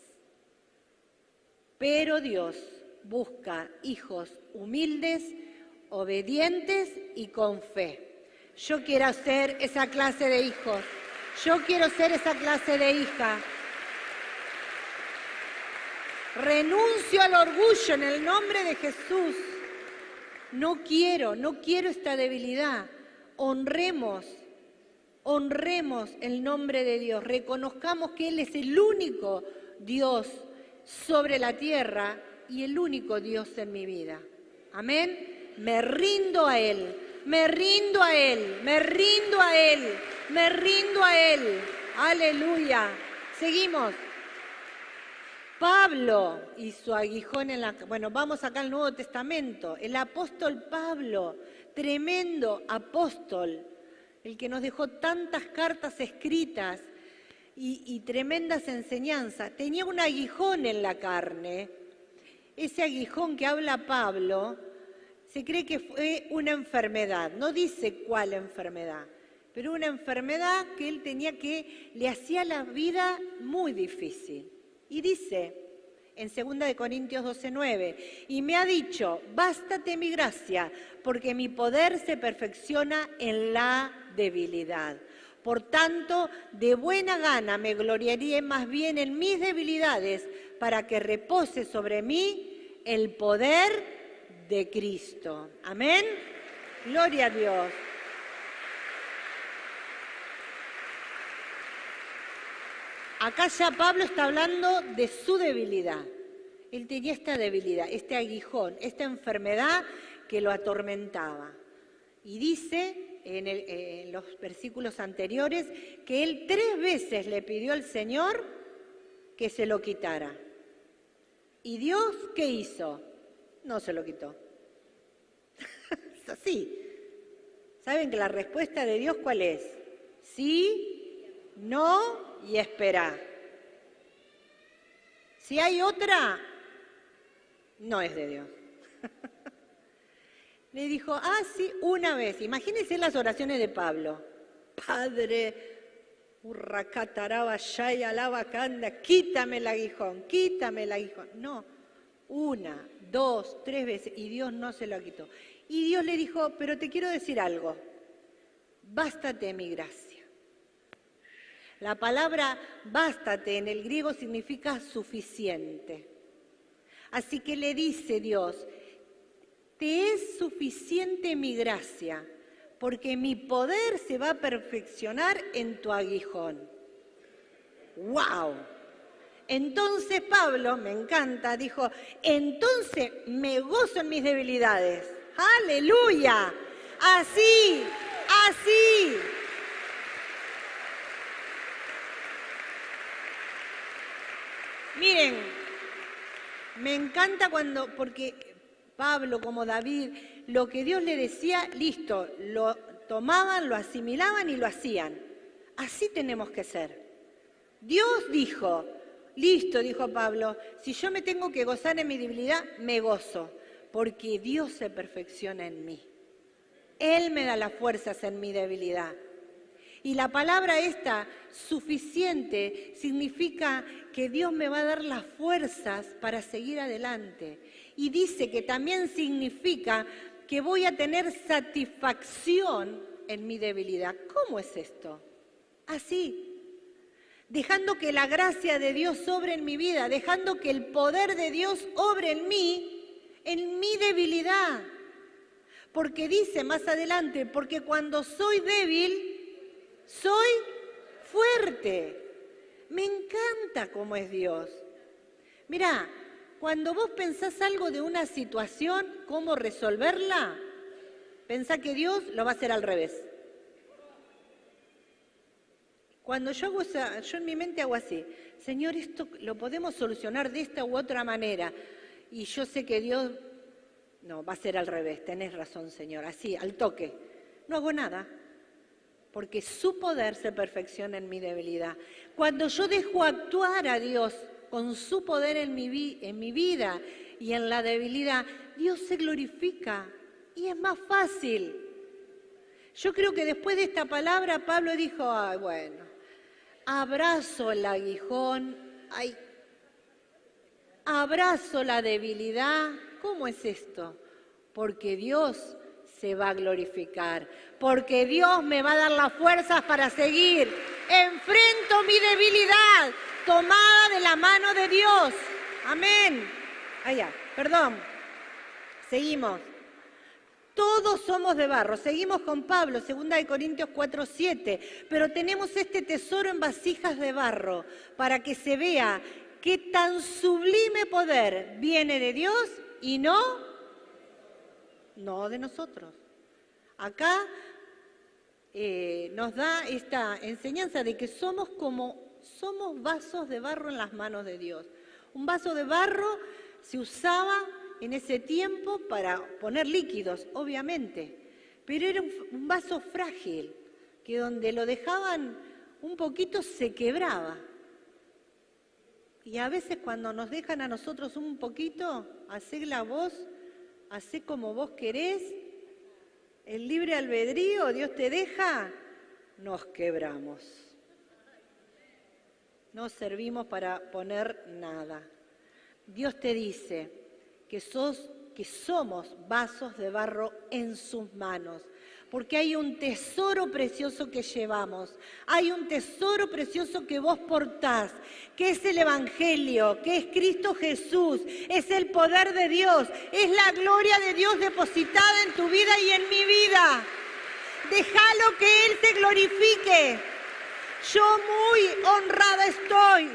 Speaker 1: Pero Dios busca hijos humildes, obedientes y con fe. Yo quiero ser esa clase de hijos. Yo quiero ser esa clase de hija. Renuncio al orgullo en el nombre de Jesús. No quiero esta debilidad. Honremos el nombre de Dios. Reconozcamos que Él es el único Dios sobre la tierra y el único Dios en mi vida. Amén. Me rindo a Él, me rindo a Él, me rindo a Él, me rindo a Él. Aleluya. Seguimos. Pablo y su aguijón en la... Bueno, vamos acá al Nuevo Testamento. El apóstol Pablo, tremendo apóstol, el que nos dejó tantas cartas escritas y tremendas enseñanzas, tenía un aguijón en la carne. Ese aguijón que habla Pablo, se cree que fue una enfermedad. No dice cuál enfermedad, pero una enfermedad que él tenía que le hacía la vida muy difícil. Y dice en 2 Corintios 12:9, y me ha dicho, bástate mi gracia, porque mi poder se perfecciona en la debilidad. Por tanto, de buena gana me gloriaré más bien en mis debilidades, para que repose sobre mí el poder de Cristo. Amén. Gloria a Dios. Acá ya Pablo está hablando de su debilidad. Él tenía esta debilidad, este aguijón, esta enfermedad que lo atormentaba. Y dice en los versículos anteriores que él 3 veces le pidió al Señor que se lo quitara. ¿Y Dios qué hizo? No se lo quitó. Es así. ¿Saben que la respuesta de Dios cuál es? Sí, no y espera. Si hay otra, no es de Dios. Le dijo, sí, una vez. Imagínense las oraciones de Pablo. Padre, quítame el aguijón, quítame el aguijón. No, 1, 2, 3 veces, y Dios no se lo quitó. Y Dios le dijo, pero te quiero decir algo, bástate mi gracia. La palabra bástate en el griego significa suficiente. Así que le dice Dios, te es suficiente mi gracia, porque mi poder se va a perfeccionar en tu aguijón. ¡Wow! Entonces Pablo, me encanta, dijo, entonces me gozo en mis debilidades. ¡Aleluya! Así, así. Miren, me encanta porque Pablo como David, lo que Dios le decía, listo, lo tomaban, lo asimilaban y lo hacían. Así tenemos que ser. Dios dijo, listo, dijo Pablo, si yo me tengo que gozar en mi debilidad, me gozo, porque Dios se perfecciona en mí. Él me da las fuerzas en mi debilidad. Y la palabra esta, suficiente, significa que Dios me va a dar las fuerzas para seguir adelante. Y dice que también significa que voy a tener satisfacción en mi debilidad. ¿Cómo es esto? Así, dejando que la gracia de Dios obre en mi vida, dejando que el poder de Dios obre en mi debilidad. Porque dice más adelante, porque cuando soy débil, soy fuerte. Me encanta cómo es Dios. Mirá, cuando vos pensás algo de una situación, cómo resolverla, pensá que Dios lo va a hacer al revés. Cuando yo en mi mente hago así, Señor, esto lo podemos solucionar de esta u otra manera. Y yo sé que Dios, no, va a ser al revés, tenés razón, Señor, así, al toque. No hago nada. Porque su poder se perfecciona en mi debilidad. Cuando yo dejo actuar a Dios con su poder en mi vida y en la debilidad, Dios se glorifica y es más fácil. Yo creo que después de esta palabra Pablo dijo, bueno, abrazo el aguijón, abrazo la debilidad. ¿Cómo es esto? Porque Dios se va a glorificar, porque Dios me va a dar las fuerzas para seguir. Enfrento mi debilidad, tomada de la mano de Dios. Amén. Perdón. Seguimos. Todos somos de barro. Seguimos con Pablo, 2 Corintios 4:7. Pero tenemos este tesoro en vasijas de barro, para que se vea qué tan sublime poder viene de Dios y no de nosotros. Acá nos da esta enseñanza de que somos vasos de barro en las manos de Dios. Un vaso de barro se usaba en ese tiempo para poner líquidos, obviamente, pero era un vaso frágil, que donde lo dejaban un poquito se quebraba. Y a veces cuando nos dejan a nosotros un poquito, hacela vos, hacé como vos querés, el libre albedrío, Dios te deja, nos quebramos. No servimos para poner nada. Dios te dice que somos vasos de barro en sus manos, porque hay un tesoro precioso que llevamos, hay un tesoro precioso que vos portás, que es el Evangelio, que es Cristo Jesús, es el poder de Dios, es la gloria de Dios depositada en tu vida y en mi vida. Déjalo que Él te glorifique. Yo muy honrada estoy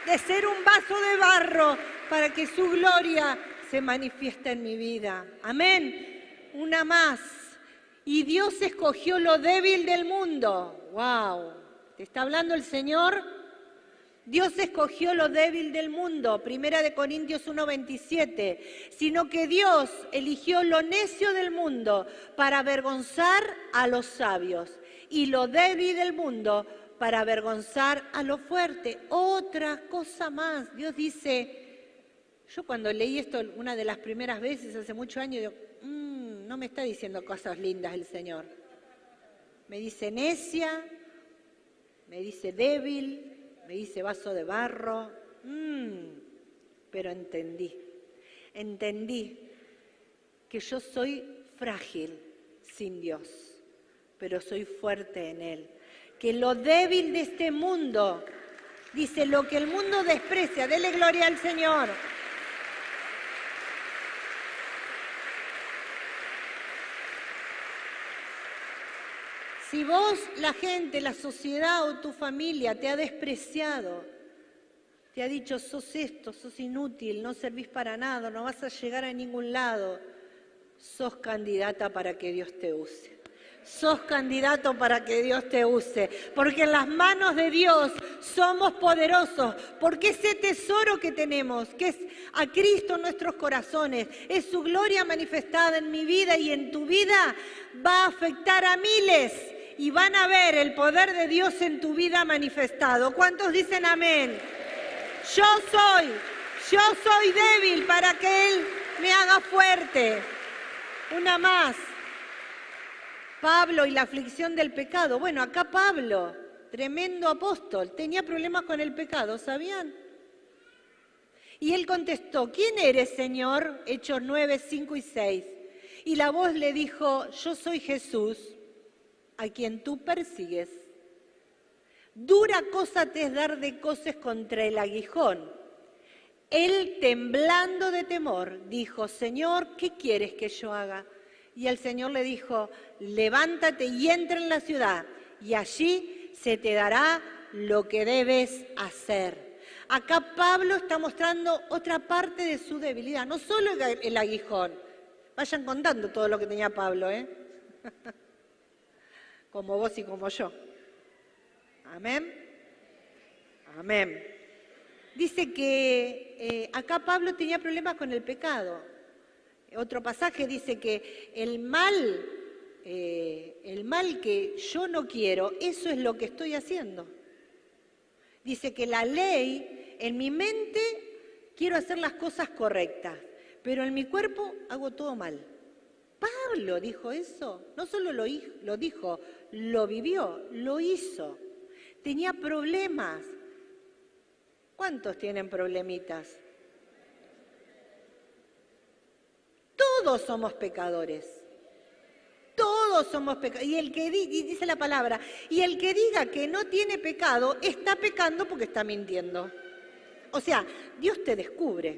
Speaker 1: de ser un vaso de barro para que su gloria se manifieste en mi vida. Amén. Una más. Y Dios escogió lo débil del mundo. ¡Wow! ¿Te está hablando el Señor? Dios escogió lo débil del mundo. 1 Corintios 1:27. Sino que Dios eligió lo necio del mundo para avergonzar a los sabios. Y lo débil del mundo para avergonzar a lo fuerte. Otra cosa más. Dios dice, yo cuando leí esto una de las primeras veces hace muchos años, digo, no me está diciendo cosas lindas el Señor. Me dice necia, me dice débil, me dice vaso de barro. Pero entendí que yo soy frágil sin Dios, pero soy fuerte en Él. Que lo débil de este mundo, dice, lo que el mundo desprecia, dele gloria al Señor. Si vos, la gente, la sociedad o tu familia te ha despreciado, te ha dicho, sos esto, sos inútil, no servís para nada, no vas a llegar a ningún lado, sos candidata para que Dios te use. Sos candidato para que Dios te use, porque en las manos de Dios somos poderosos, porque ese tesoro que tenemos, que es a Cristo en nuestros corazones, es su gloria manifestada en mi vida y en tu vida, va a afectar a miles y van a ver el poder de Dios en tu vida manifestado. ¿Cuántos dicen amén? Yo soy débil para que Él me haga fuerte. Una más. Pablo y la aflicción del pecado. Bueno, acá Pablo, tremendo apóstol, tenía problemas con el pecado, ¿sabían? Y él contestó, ¿quién eres, Señor? Hechos 9, 5 y 6. Y la voz le dijo, yo soy Jesús, a quien tú persigues. Dura cosa te es dar de coces contra el aguijón. Él, temblando de temor, dijo, Señor, ¿qué quieres que yo haga? Y el Señor le dijo, levántate y entra en la ciudad, y allí se te dará lo que debes hacer. Acá Pablo está mostrando otra parte de su debilidad, no solo el aguijón. Vayan contando todo lo que tenía Pablo, ¿eh? Como vos y como yo. Amén. Amén. Dice que acá Pablo tenía problemas con el pecado. Otro pasaje dice que el mal que yo no quiero, eso es lo que estoy haciendo. Dice que la ley, en mi mente quiero hacer las cosas correctas, pero en mi cuerpo hago todo mal. Pablo dijo eso, no solo lo dijo, lo vivió, lo hizo. Tenía problemas. ¿Cuántos tienen problemitas? Todos somos pecadores. Todos somos pecadores. Y dice la palabra, y el que diga que no tiene pecado, está pecando porque está mintiendo. O sea, Dios te descubre.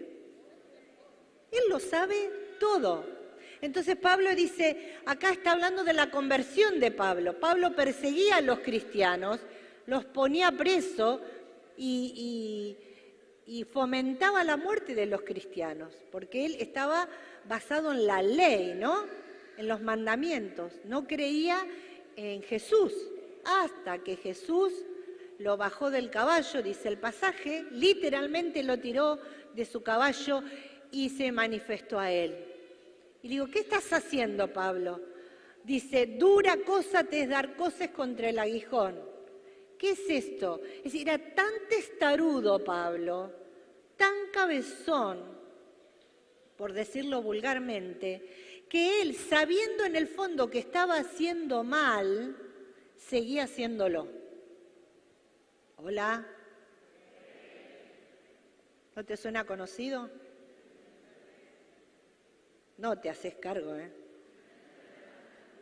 Speaker 1: Él lo sabe todo. Entonces Pablo dice, acá está hablando de la conversión de Pablo. Pablo perseguía a los cristianos, los ponía preso y fomentaba la muerte de los cristianos, porque él estaba basado en la ley, ¿no? En los mandamientos. No creía en Jesús, hasta que Jesús lo bajó del caballo, dice el pasaje, literalmente lo tiró de su caballo y se manifestó a él. Y le digo, ¿qué estás haciendo, Pablo? Dice, dura cosa te es dar coces contra el aguijón. ¿Qué es esto? Es decir, era tan testarudo Pablo, tan cabezón, por decirlo vulgarmente, que él, sabiendo en el fondo que estaba haciendo mal, seguía haciéndolo. ¿Hola? ¿No te suena conocido? No te haces cargo, ¿eh?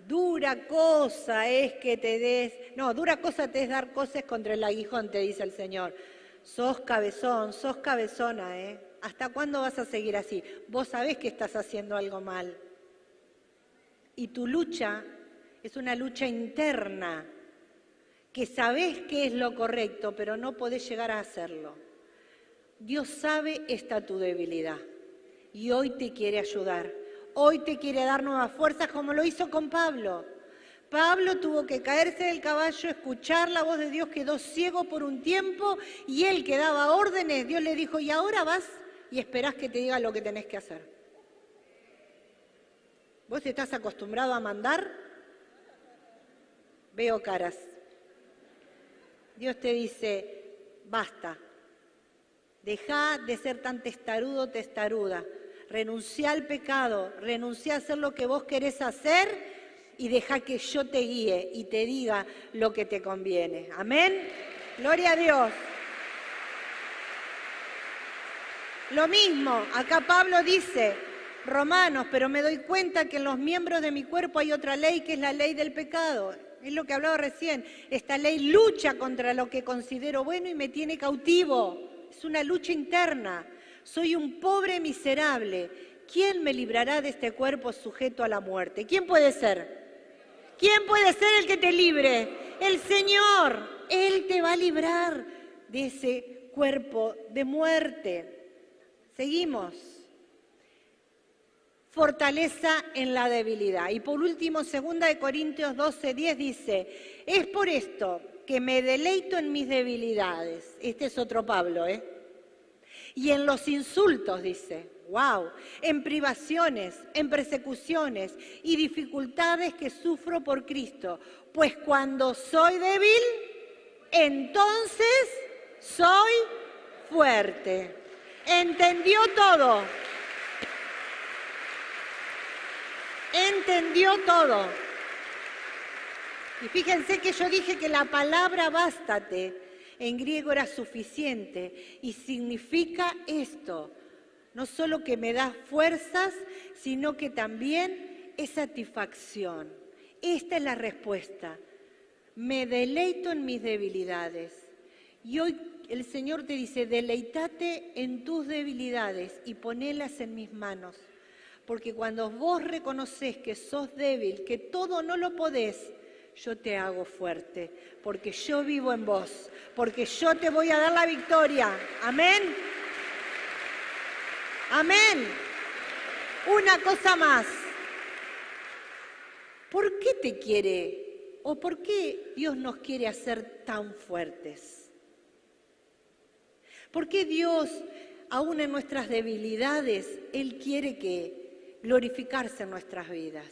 Speaker 1: Dura cosa es que te des... No, dura cosa te es dar cosas contra el aguijón, te dice el Señor. Sos cabezón, sos cabezona, ¿eh? ¿Hasta cuándo vas a seguir así? Vos sabés que estás haciendo algo mal. Y tu lucha es una lucha interna, que sabés que es lo correcto, pero no podés llegar a hacerlo. Dios sabe esta tu debilidad y hoy te quiere ayudar. Hoy te quiere dar nuevas fuerzas como lo hizo con Pablo. Pablo tuvo que caerse del caballo, escuchar la voz de Dios, quedó ciego por un tiempo y él que daba órdenes, Dios le dijo, y ahora vas y esperás que te diga lo que tenés que hacer. ¿Vos estás acostumbrado a mandar? Veo caras. Dios te dice, basta, dejá de ser tan testarudo, testaruda. Renunciá al pecado, renunciá a hacer lo que vos querés hacer y dejá que yo te guíe y te diga lo que te conviene. Amén. Gloria a Dios. Lo mismo, acá Pablo dice, Romanos, pero me doy cuenta que en los miembros de mi cuerpo hay otra ley que es la ley del pecado. Es lo que hablaba recién. Esta ley lucha contra lo que considero bueno y me tiene cautivo. Es una lucha interna. Soy un pobre miserable. ¿Quién me librará de este cuerpo sujeto a la muerte? ¿Quién puede ser? ¿Quién puede ser el que te libre? El Señor. Él te va a librar de ese cuerpo de muerte. Seguimos. Fortaleza en la debilidad. Y por último, 2 Corintios 12:10 dice, es por esto que me deleito en mis debilidades. Este es otro Pablo, ¿eh? Y en los insultos, dice, wow, en privaciones, en persecuciones y dificultades que sufro por Cristo. Pues cuando soy débil, entonces soy fuerte. Entendió todo. Entendió todo. Y fíjense que yo dije que la palabra bástate en griego era suficiente y significa esto, no solo que me da fuerzas, sino que también es satisfacción. Esta es la respuesta. Me deleito en mis debilidades. Y hoy el Señor te dice, deleitate en tus debilidades y ponelas en mis manos. Porque cuando vos reconoces que sos débil, que todo no lo podés, yo te hago fuerte, porque yo vivo en vos, porque yo te voy a dar la victoria. Amén. Amén. Una cosa más. ¿Por qué te quiere o por qué Dios nos quiere hacer tan fuertes? ¿Por qué Dios, aún en nuestras debilidades, Él quiere que glorificarse en nuestras vidas?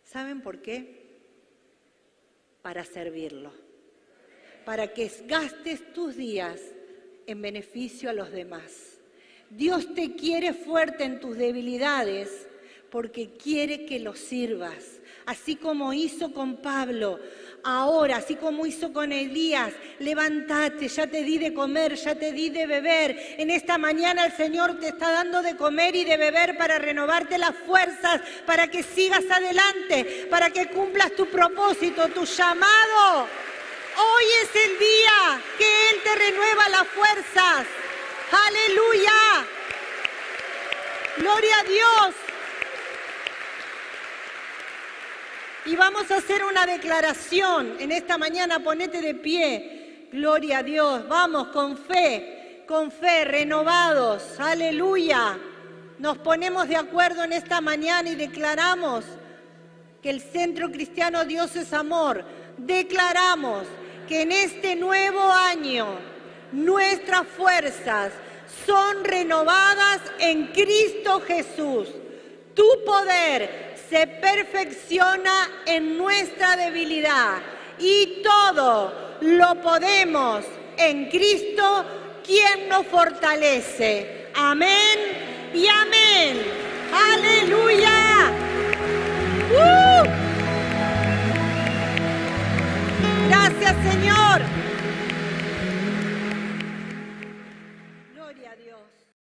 Speaker 1: ¿Saben por qué? Para servirlo, para que gastes tus días en beneficio a los demás. Dios te quiere fuerte en tus debilidades porque quiere que lo sirvas, así como hizo con Pablo. Ahora, así como hizo con Elías, levántate, ya te di de comer, ya te di de beber. En esta mañana el Señor te está dando de comer y de beber para renovarte las fuerzas, para que sigas adelante, para que cumplas tu propósito, tu llamado. Hoy es el día que Él te renueva las fuerzas. ¡Aleluya! ¡Gloria a Dios! Y vamos a hacer una declaración en esta mañana, ponete de pie, gloria a Dios, vamos con fe, renovados, aleluya. Nos ponemos de acuerdo en esta mañana y declaramos que el Centro Cristiano Dios es Amor, declaramos que en este nuevo año nuestras fuerzas son renovadas en Cristo Jesús. Tu poder se perfecciona en nuestra debilidad y todo lo podemos en Cristo, quien nos fortalece. Amén y amén. ¡Aleluya! Gracias, Señor.